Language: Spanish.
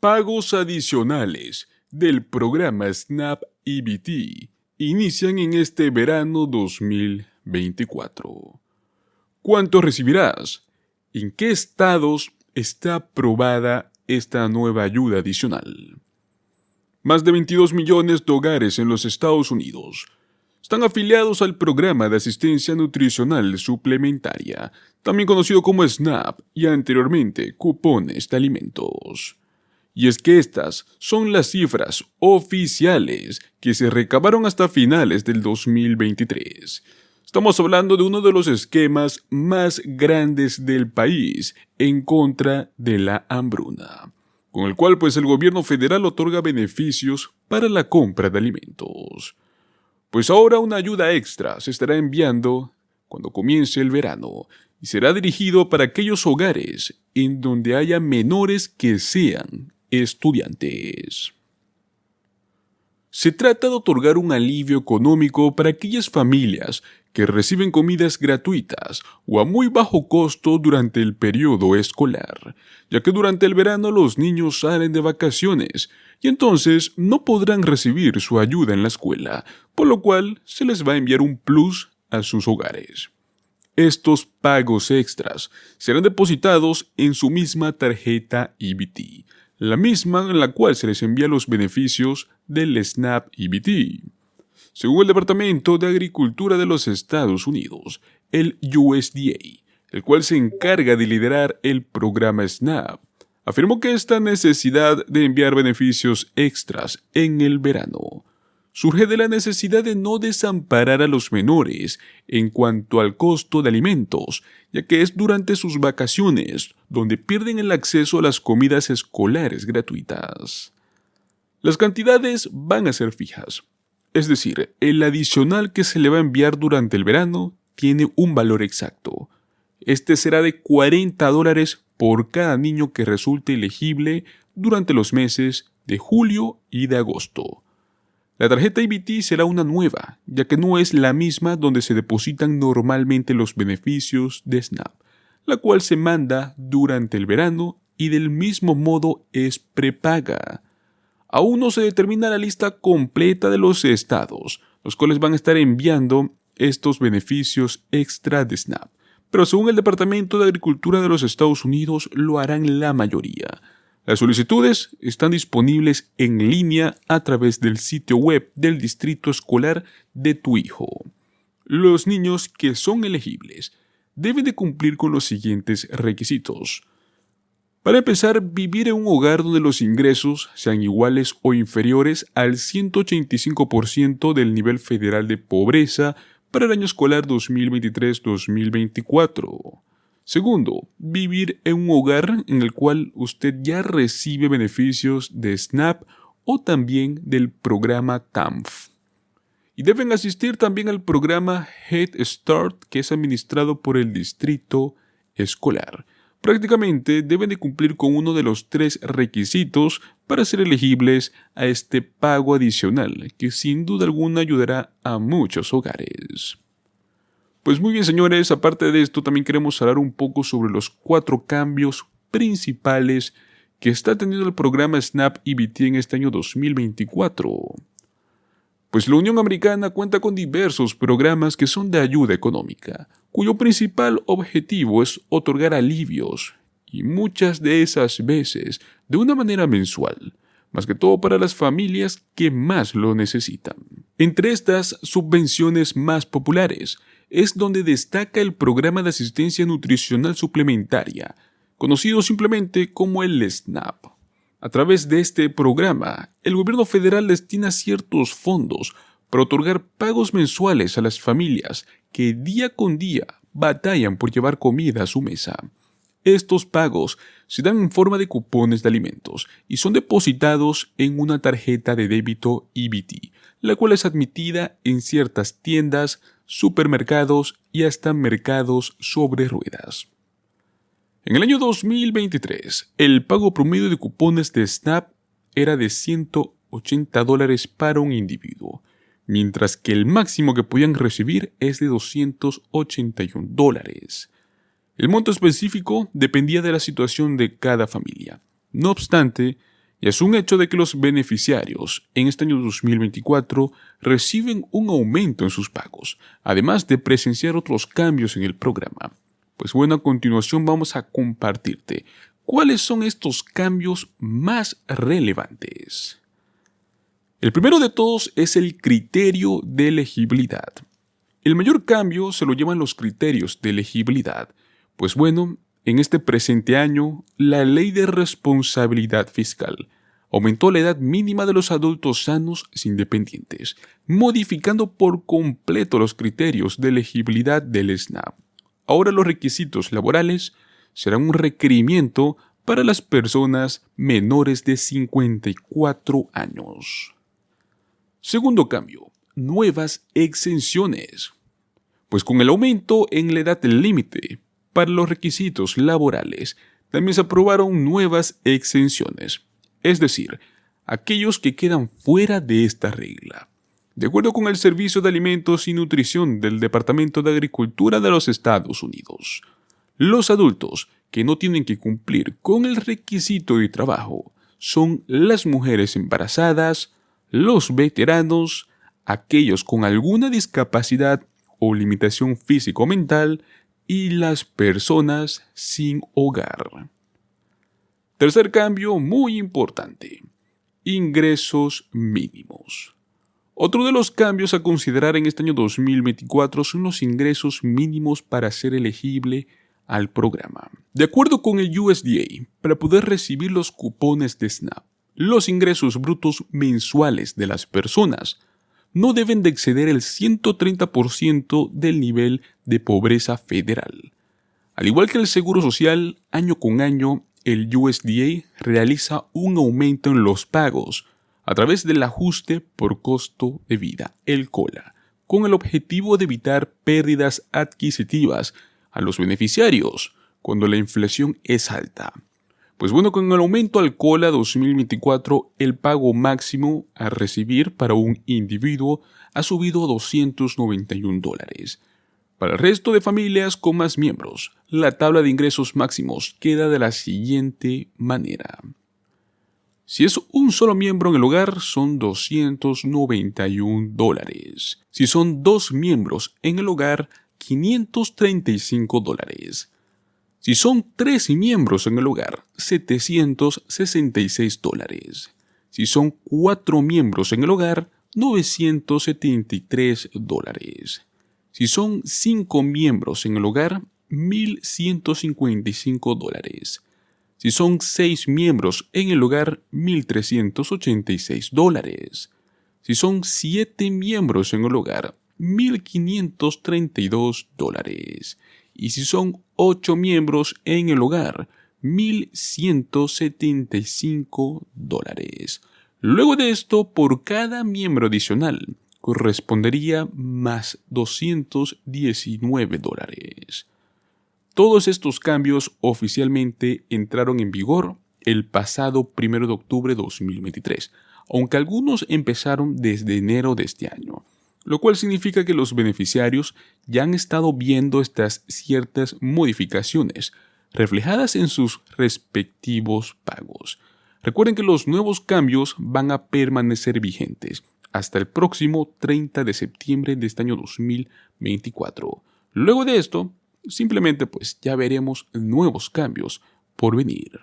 pagos adicionales del programa SNAP EBT inician en este verano 2024. ¿Cuánto recibirás? ¿En qué estados está aprobada esta nueva ayuda adicional? Más de 22 millones de hogares en los Estados Unidos están afiliados al programa de asistencia nutricional suplementaria, también conocido como SNAP y anteriormente cupones de alimentos. Y es que estas son las cifras oficiales que se recabaron hasta finales del 2023. Estamos hablando de uno de los esquemas más grandes del país en contra de la hambruna, con el cual el gobierno federal otorga beneficios para la compra de alimentos. Pues ahora una ayuda extra se estará enviando cuando comience el verano y será dirigido para aquellos hogares en donde haya menores que sean estudiantes. Se trata de otorgar un alivio económico para aquellas familias que reciben comidas gratuitas o a muy bajo costo durante el periodo escolar, ya que durante el verano los niños salen de vacaciones y entonces no podrán recibir su ayuda en la escuela, por lo cual se les va a enviar un plus a sus hogares. Estos pagos extras serán depositados en su misma tarjeta EBT, la misma en la cual se les envía los beneficios del SNAP EBT. Según el Departamento de Agricultura de los Estados Unidos, el USDA, el cual se encarga de liderar el programa SNAP, afirmó que esta necesidad de enviar beneficios extras en el verano surge de la necesidad de no desamparar a los menores en cuanto al costo de alimentos, ya que es durante sus vacaciones donde pierden el acceso a las comidas escolares gratuitas. Las cantidades van a ser fijas, es decir, el adicional que se le va a enviar durante el verano tiene un valor exacto. Este será de $40 por cada niño que resulte elegible durante los meses de julio y de agosto. La tarjeta EBT será una nueva, ya que no es la misma donde se depositan normalmente los beneficios de SNAP, la cual se manda durante el verano y del mismo modo es prepaga. Aún no se determina la lista completa de los estados, los cuales van a estar enviando estos beneficios extra de SNAP, pero según el Departamento de Agricultura de los Estados Unidos lo harán la mayoría. Las solicitudes están disponibles en línea a través del sitio web del distrito escolar de tu hijo. Los niños que son elegibles deben de cumplir con los siguientes requisitos. Para empezar, vivir en un hogar donde los ingresos sean iguales o inferiores al 185% del nivel federal de pobreza para el año escolar 2023-2024. Segundo, vivir en un hogar en el cual usted ya recibe beneficios de SNAP o también del programa TANF. Y deben asistir también al programa Head Start, que es administrado por el distrito escolar. Prácticamente deben de cumplir con uno de los 3 requisitos para ser elegibles a este pago adicional, que sin duda alguna ayudará a muchos hogares. Pues muy bien, señores, aparte de esto también queremos hablar un poco sobre los 4 cambios principales que está teniendo el programa SNAP EBT en este año 2024. Pues la Unión Americana cuenta con diversos programas que son de ayuda económica, cuyo principal objetivo es otorgar alivios, y muchas de esas veces de una manera mensual, más que todo para las familias que más lo necesitan. Entre estas subvenciones más populares es donde destaca el programa de asistencia nutricional suplementaria, conocido simplemente como el SNAP. A través de este programa, el gobierno federal destina ciertos fondos para otorgar pagos mensuales a las familias que día con día batallan por llevar comida a su mesa. Estos pagos se dan en forma de cupones de alimentos y son depositados en una tarjeta de débito EBT, la cual es admitida en ciertas tiendas, supermercados y hasta mercados sobre ruedas. En el año 2023, el pago promedio de cupones de SNAP era de $180 para un individuo, mientras que el máximo que podían recibir es de $281. El monto específico dependía de la situación de cada familia. No obstante, Y es un hecho de que los beneficiarios en este año 2024 reciben un aumento en sus pagos, además de presenciar otros cambios en el programa. Pues bueno, a continuación vamos a compartirte cuáles son estos cambios más relevantes. El primero de todos es el criterio de elegibilidad. El mayor cambio se lo llevan los criterios de elegibilidad. Pues bueno, en este presente año, la Ley de Responsabilidad Fiscal aumentó la edad mínima de los adultos sanos sin dependientes, modificando por completo los criterios de elegibilidad del SNAP. Ahora los requisitos laborales serán un requerimiento para las personas menores de 54 años. Segundo cambio, nuevas exenciones. Pues con el aumento en la edad límite para los requisitos laborales, también se aprobaron nuevas exenciones, es decir, aquellos que quedan fuera de esta regla. De acuerdo con el Servicio de Alimentos y Nutrición del Departamento de Agricultura de los Estados Unidos, los adultos que no tienen que cumplir con el requisito de trabajo son las mujeres embarazadas, los veteranos, aquellos con alguna discapacidad o limitación físico-mental y las personas sin hogar. Tercer cambio muy importante: ingresos mínimos. Otro de los cambios a considerar en este año 2024 son los ingresos mínimos para ser elegible al programa. De acuerdo con el USDA, para poder recibir los cupones de SNAP, los ingresos brutos mensuales de las personas no deben de exceder el 130% del nivel de pobreza federal. Al igual que el Seguro Social, año con año, el USDA realiza un aumento en los pagos a través del ajuste por costo de vida, el COLA, con el objetivo de evitar pérdidas adquisitivas a los beneficiarios cuando la inflación es alta. Pues bueno, con el aumento al COLA 2024, el pago máximo a recibir para un individuo ha subido a $291. Para el resto de familias con más miembros, la tabla de ingresos máximos queda de la siguiente manera. Si es un solo miembro en el hogar, son $291. Si son dos miembros en el hogar, $535. Si son 3 miembros en el hogar, $766. Si son 4 miembros en el hogar, $973. Si son 5 miembros en el hogar, $1,155. Si son 6 miembros en el hogar, $1,386. Si son 7 miembros en el hogar, $1,532. Y si son 8 miembros en el hogar, $1,175. Luego de esto, por cada miembro adicional, correspondería más $219. Todos estos cambios oficialmente entraron en vigor el pasado 1 de octubre de 2023, aunque algunos empezaron desde enero de este año, lo cual significa que los beneficiarios ya han estado viendo estas ciertas modificaciones reflejadas en sus respectivos pagos. Recuerden que los nuevos cambios van a permanecer vigentes hasta el próximo 30 de septiembre de este año 2024. Luego de esto, simplemente ya veremos nuevos cambios por venir.